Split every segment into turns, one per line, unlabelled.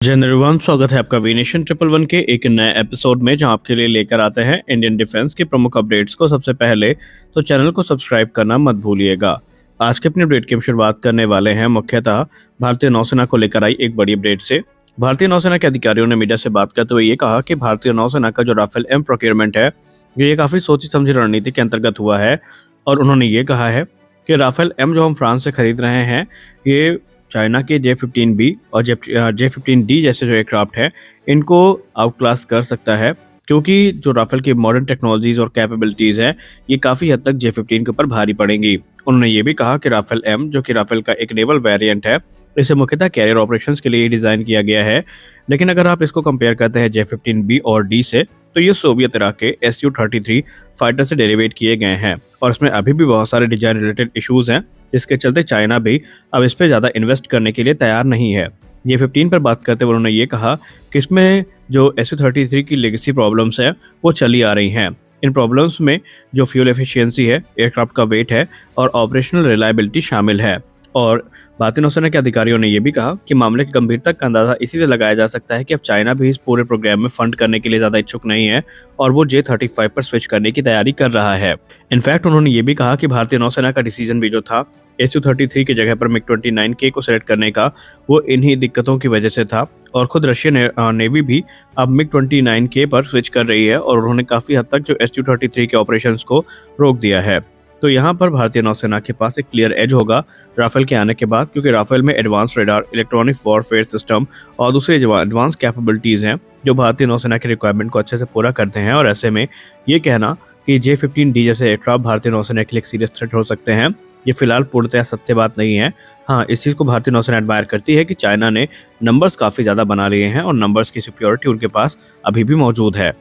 जय एवरीवन, स्वागत है आपका वी नेशन 111 के एक नए एपिसोड में, जहां आपके लिए लेकर आते हैं इंडियन डिफेंस के प्रमुख अपडेट्स को। सबसे पहले तो चैनल को सब्सक्राइब करना मत भूलिएगा। आज के अपने अपडेट की हम शुरुआत करने वाले हैं मुख्यतः भारतीय नौसेना को लेकर आई एक बड़ी अपडेट से। भारतीय नौसेना के अधिकारियों ने मीडिया से बात करते हुए ये कहा कि भारतीय नौसेना का जो राफेल एम प्रोक्योरमेंट है ये काफ़ी सोची समझी रणनीति के अंतर्गत हुआ है। और उन्होंने ये कहा है कि राफेल एम जो हम फ्रांस से खरीद रहे हैं ये चाइना के J-15B और J-15D जैसे जो एयरक्राफ्ट है इनको आउट क्लास कर सकता है, क्योंकि जो राफेल की मॉडर्न टेक्नोलॉजीज और कैपेबिलिटीज़ हैं ये काफ़ी हद तक J-15 के ऊपर भारी पड़ेंगी। उन्होंने ये भी कहा कि राफेल एम जो कि राफेल का एक नेवल वेरिएंट है, इसे मुख्यतः कैरियर ऑपरेशंस के लिए डिज़ाइन किया गया है। लेकिन अगर आप इसको कंपेयर करते हैं J-15B और D से, तो ये सोवियत इरा के Su-33 फाइटर से डेरिवेट किए गए हैं और इसमें अभी भी बहुत सारे डिजाइन रिलेटेड इश्यूज हैं, जिसके चलते चाइना भी अब इस पर ज़्यादा इन्वेस्ट करने के लिए तैयार नहीं है। J-15 पर बात करते हुए उन्होंने ये कहा कि इसमें जो Su-33 की लेगेसी प्रॉब्लम्स है वो चली आ रही हैं। इन प्रॉब्लम्स में जो फ्यूल एफिशिएंसी है, एयरक्राफ्ट का वेट है और ऑपरेशनल रिलायबिलिटी शामिल है। और भारतीय नौसेना के अधिकारियों ने यह भी कहा कि मामले की गंभीरता का अंदाजा इसी से लगाया जा सकता है कि अब चाइना भी इस पूरे प्रोग्राम में फंड करने के लिए ज़्यादा इच्छुक नहीं है और वो J-35 पर स्विच करने की तैयारी कर रहा है। इनफैक्ट उन्होंने ये भी कहा कि भारतीय नौसेना का डिसीजन भी जो था Su-33 की जगह पर MiG-29K को सेलेक्ट करने का, वो इन्हीं दिक्कतों की वजह से था। और खुद रशियन नेवी भी अब MiG-29K पर स्विच कर रही है और उन्होंने काफ़ी हद तक जो Su-33 के ऑपरेशंस को रोक दिया है। तो यहाँ पर भारतीय नौसेना के पास एक क्लियर एज होगा राफेल के आने के बाद, क्योंकि राफेल में advance radar, electronic warfare system और दूसरे एडवांस कैपेबिलिटीज़ हैं जो भारतीय नौसेना के रिक्वायरमेंट को अच्छे से पूरा करते हैं। और ऐसे में ये कहना कि J-15D जैसे एयरक्राफ्ट भारतीय नौसेना के लिए एक सीरियस थ्रेट हो सकते हैं, ये फिलहाल पूर्णतः सत्य बात नहीं है। हाँ, इस चीज़ को भारतीय नौसेना एडमायर करती है कि चाइना ने नंबर्स काफ़ी ज़्यादा बना लिए हैं और नंबर्स की सिक्योरिटी उनके पास अभी भी मौजूद है।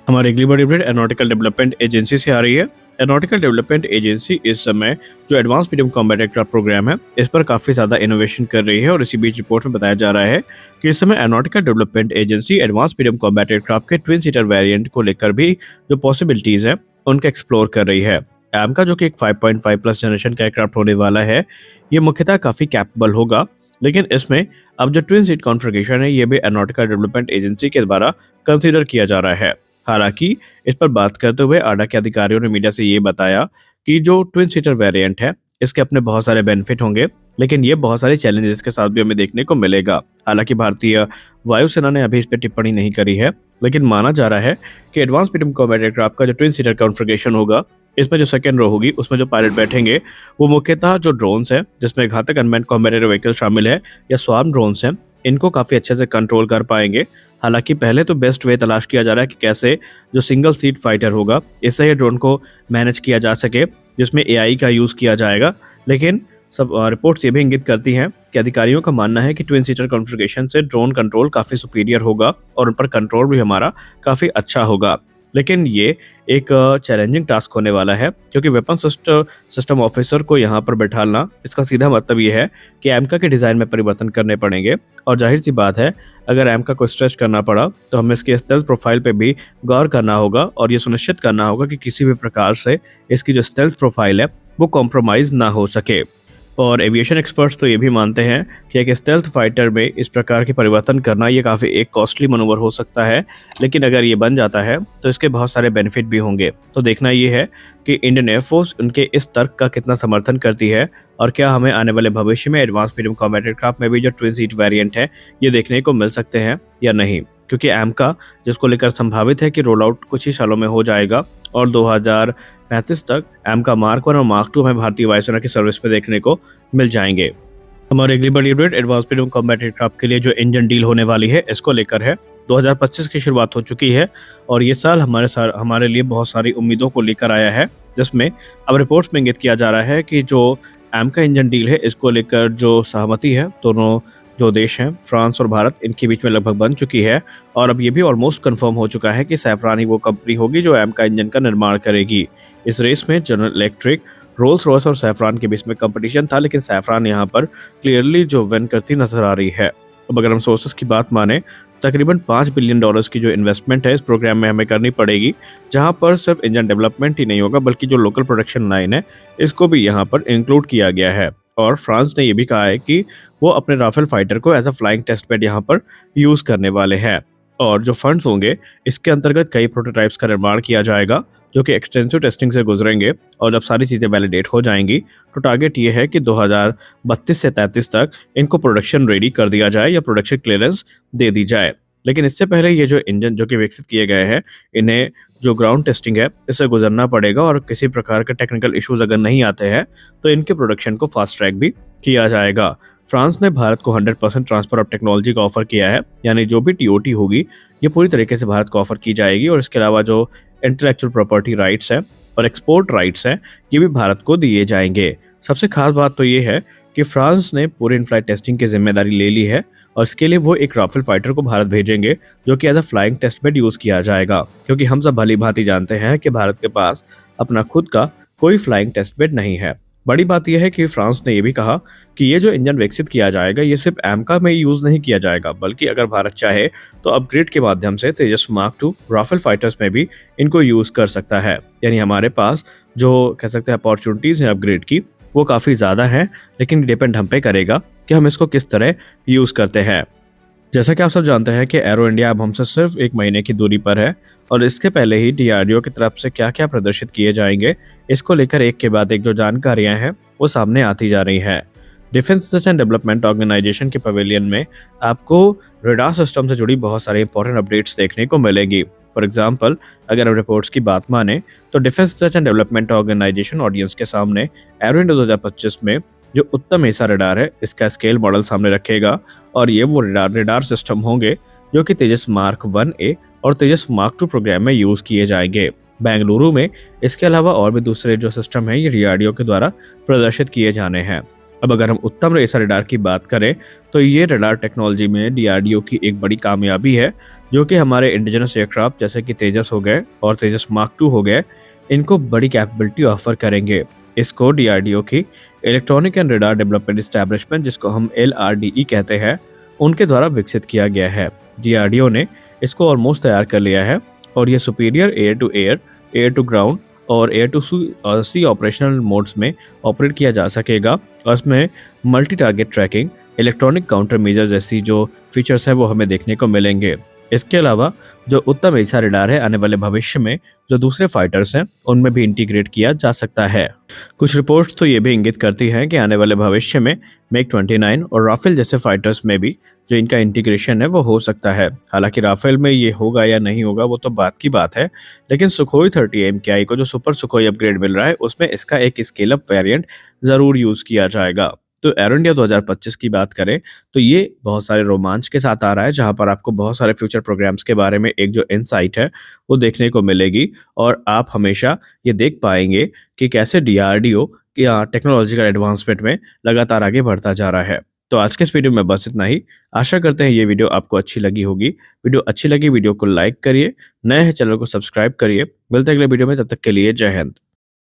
हमारी अगली बड़ी अपडेट एरोनॉटिकल डेवलपमेंट एजेंसी से आ रही है। एरोनॉटिकल डेवलपमेंट एजेंसी इस समय जो advance medium combat aircraft programme है इस पर काफ़ी ज़्यादा इनोवेशन कर रही है। और इसी बीच रिपोर्ट में बताया जा रहा है कि इस समय aeronautical development agency advance medium combat aircraft के ट्विन सीटर वेरिएंट को लेकर भी जो पॉसिबिलिटीज़ है उनका एक्सप्लोर कर रही है। एम का जो कि एक 5.5 प्लस जनरेशन का एयरक्राफ्ट होने वाला है, ये मुख्यतः काफ़ी कैपेबल होगा। लेकिन इसमें अब जो ट्विन सीट कॉन्फ़िगरेशन है ये भी एरोनॉटिकल डेवलपमेंट एजेंसी के द्वारा कंसिडर किया जा रहा है। हालांकि इस पर बात करते हुए आडा के अधिकारियों ने मीडिया से ये बताया कि जो ट्विन सीटर वेरिएंट है इसके अपने बहुत सारे बेनिफिट होंगे, लेकिन ये बहुत सारे चैलेंजेस के साथ भी हमें देखने को मिलेगा। हालांकि भारतीय वायुसेना ने अभी इस पर टिप्पणी नहीं करी है, लेकिन माना जा रहा है कि एडवांस मीडियम कॉम्बैट एयरक्राफ्ट का जो ट्विन सीटर कॉन्फ़िगरेशन होगा, इसमें जो सेकेंड रो होगी उसमें जो पायलट बैठेंगे वो मुख्यतः जो ड्रोन्स हैं, जिसमें घातक अनमैन्ड कॉम्बैट एयर व्हीकल शामिल है या स्वार्म ड्रोन्स हैं, इनको काफ़ी अच्छे से कंट्रोल कर पाएंगे। हालांकि पहले तो बेस्ट वे तलाश किया जा रहा है कि कैसे जो सिंगल सीट फाइटर होगा इससे ही ड्रोन को मैनेज किया जा सके, जिसमें AI का यूज़ किया जाएगा। लेकिन सब रिपोर्ट्स ये भी इंगित करती हैं कि अधिकारियों का मानना है कि ट्विन सीटर कॉन्फ़िगरेशन से ड्रोन कंट्रोल काफ़ी सुपीरियर होगा और उन पर कंट्रोल भी हमारा काफ़ी अच्छा होगा। लेकिन ये एक चैलेंजिंग टास्क होने वाला है, क्योंकि वेपन सिस्टम ऑफिसर को यहाँ पर बैठालना, इसका सीधा मतलब ये है कि एमका के डिज़ाइन में परिवर्तन करने पड़ेंगे। और जाहिर सी बात है, अगर एमका को स्ट्रेच करना पड़ा तो हमें इसके स्टेल्थ प्रोफाइल पे भी गौर करना होगा और ये सुनिश्चित करना होगा कि किसी भी प्रकार से इसकी जो स्टेल्थ प्रोफाइल है वो कॉम्प्रोमाइज़ ना हो सके। और एविएशन एक्सपर्ट्स तो ये भी मानते हैं कि एक स्टेल्थ फाइटर में इस प्रकार के परिवर्तन करना ये काफ़ी एक कॉस्टली मनोवर हो सकता है, लेकिन अगर ये बन जाता है तो इसके बहुत सारे बेनिफिट भी होंगे। तो देखना ये है कि इंडियन एयरफोर्स उनके इस तर्क का कितना समर्थन करती है और क्या हमें आने वाले भविष्य में एडवांस मीडियम कॉम्बैट एयरक्राफ्ट में भी जो ट्विन सीट वेरिएंट है ये देखने को मिल सकते हैं या नहीं। क्योंकि एमका जिसको लेकर संभावित है कि रोल आउट कुछ ही सालों में हो जाएगा और 2035 तक एमका Mark 1 और Mark 2 हमें भारतीय वायुसेना की सर्विस में देखने को मिल जाएंगे। हमारी अगली बड़ी update advance medium combat aircraft के लिए जो इंजन डील होने वाली है इसको लेकर है। 2025 की शुरुआत हो चुकी है और ये साल हमारे लिए बहुत सारी उम्मीदों को लेकर आया है, जिसमें अब रिपोर्ट्स में इंगित किया जा रहा है कि जो एमका इंजन डील है इसको लेकर जो सहमति है दोनों जो देश हैं फ्रांस और भारत, इनके बीच में लगभग बन चुकी है। और अब ये भी ऑलमोस्ट कंफर्म हो चुका है कि सैफरान ही वो कंपनी होगी जो एमका इंजन का निर्माण करेगी। इस रेस में जनरल इलेक्ट्रिक, रोल्स रॉयस और सैफरान के बीच में कंपटीशन था, लेकिन सैफरान यहाँ पर क्लियरली जो विन करती नजर आ रही है। अब अगर हम सोर्सेस की बात माने, तकरीबन $5 बिलियन की जो इन्वेस्टमेंट है इस प्रोग्राम में हमें करनी पड़ेगी, जहां पर सिर्फ इंजन डेवलपमेंट ही नहीं होगा बल्कि जो लोकल प्रोडक्शन लाइन है इसको भी यहाँ पर इंक्लूड किया गया है। और फ्रांस ने ये भी कहा है कि वो अपने राफेल फाइटर को as a flying test bed यहाँ पर यूज़ करने वाले हैं। और जो फंड्स होंगे, इसके अंतर्गत कई प्रोटोटाइप्स का निर्माण किया जाएगा, जो कि एक्सटेंसिव टेस्टिंग से गुजरेंगे। और जब सारी चीज़ें वैलिडेट हो जाएंगी, तो टारगेट ये है कि 2032 से 33 तक इनको प्रोडक्शन रेडी कर दिया जाए या प्रोडक्शन क्लियरेंस दे दी जाए। लेकिन इससे पहले ये जो इंजन जो कि विकसित किए गए हैं, इन्हें जो ग्राउंड टेस्टिंग है, इससे गुजरना पड़ेगा और किसी प्रकार के टेक्निकल इश्यूज अगर नहीं आते हैं, तो इनके प्रोडक्शन को फास्ट ट्रैक भी किया जाएगा। फ्रांस ने भारत को 100% ट्रांसफर ऑफ टेक्नोलॉजी का ऑफर किया है, यानी जो भी टीओटी होगी, ये पूरी तरीके से भारत को ऑफर की जाएगी। और इसके अलावा जो इंटेलेक्चुअल प्रॉपर्टी राइट्स हैं और एक्सपोर्ट राइट्स हैं, ये भी भारत को दिए जाएंगे। सबसे खास बात तो ये है कि फ्रांस ने पूरे इन फ्लाइट टेस्टिंग की जिम्मेदारी ले ली है और इसके लिए वो एक राफेल फाइटर को भारत भेजेंगे, जो कि as a flying test bed use किया जाएगा। क्योंकि हम सब भली भांति जानते हैं कि भारत के पास अपना खुद का कोई फ्लाइंग टेस्ट बेड नहीं है। बड़ी बात यह है कि फ्रांस ने यह भी कहा कि ये जो इंजन विकसित किया जाएगा, ये सिर्फ एमका में यूज नहीं किया जाएगा, बल्कि अगर भारत चाहे तो अपग्रेड के माध्यम से तेजस मार्क 2 राफेल फाइटर्स में भी इनको यूज कर सकता है। यानी हमारे पास जो कह सकते हैं अपॉर्चुनिटीज हैं अपग्रेड की, वो काफ़ी ज़्यादा हैं, लेकिन डिपेंड हम पे करेगा कि हम इसको किस तरह यूज़ करते हैं। जैसा कि आप सब जानते हैं कि एरो इंडिया अब हमसे सिर्फ 1 महीने की दूरी पर है और इसके पहले ही डीआरडीओ की तरफ से क्या क्या प्रदर्शित किए जाएंगे, इसको लेकर एक के बाद एक जो जानकारियां हैं वो सामने आती जा रही हैं। Defence research and development organisation के पवेलियन में आपको रडार सिस्टम से जुड़ी बहुत सारी इंपॉर्टेंट अपडेट्स देखने को मिलेगी। फॉर एग्जाम्पल, अगर हम रिपोर्ट्स की बात माने तो defence research and development organisation audience के सामने एरो इंडिया 2025 में जो उत्तम ऐसा रडार है, इसका स्केल मॉडल सामने रखेगा। और ये वो रडार सिस्टम होंगे जो कि तेजस मार्क 1A और तेजस मार्क 2 प्रोग्राम में यूज किए जाएंगे बेंगलुरु में। इसके अलावा और भी दूसरे जो सिस्टम है, ये डीआरडीओ के द्वारा प्रदर्शित किए जाने हैं। अब अगर हम उत्तम ऐसा रडार की बात करें तो ये रडार टेक्नोलॉजी में डीआरडीओ की एक बड़ी कामयाबी है, जो कि हमारे इंडिजिनस एयरक्राफ्ट जैसे कि तेजस हो गए और तेजस मार्क 2 हो गए, इनको बड़ी कैपेबिलिटी ऑफर करेंगे। इसको डीआरडीओ की electronic and radar development establishment, जिसको हम LRDE कहते हैं, उनके द्वारा विकसित किया गया है। डीआरडीओ ने इसको ऑलमोस्ट तैयार कर लिया है और ये superior air to air, air to ground और air to sea operational modes में ऑपरेट किया जा सकेगा। और इसमें multi target tracking, electronic counter measure जैसी जो फीचर्स है वो हमें देखने को मिलेंगे। इसके अलावा जो उत्तम ऐसा रडार है, आने वाले भविष्य में जो दूसरे फाइटर्स हैं उनमें भी इंटीग्रेट किया जा सकता है। कुछ रिपोर्ट्स तो ये भी इंगित करती हैं कि आने वाले भविष्य में MiG-29 और राफेल जैसे फाइटर्स में भी जो इनका इंटीग्रेशन है वो हो सकता है। हालांकि राफेल में ये होगा या नहीं होगा वो तो बात की बात है, लेकिन सुखोई 30 MKI को जो सुपर सुखोई अपग्रेड मिल रहा है, उसमें इसका एक स्केल अप वेरिएंट जरूर यूज किया जाएगा। तो एरो इंडिया 2025 की बात करें तो ये बहुत सारे रोमांच के साथ आ रहा है, जहां पर आपको बहुत सारे फ्यूचर प्रोग्राम्स के बारे में एक जो इनसाइट है वो देखने को मिलेगी। और आप हमेशा ये देख पाएंगे कि कैसे डीआरडीओ की टेक्नोलॉजिकल एडवांसमेंट में लगातार आगे बढ़ता जा रहा है। तो आज के इस वीडियो में बस इतना ही। आशा करते हैं ये वीडियो आपको अच्छी लगी होगी। वीडियो अच्छी लगी, वीडियो को लाइक करिए, नए हैं चैनल को सब्सक्राइब करिए। मिलते हैं अगले वीडियो में, तब तक के लिए जय हिंद।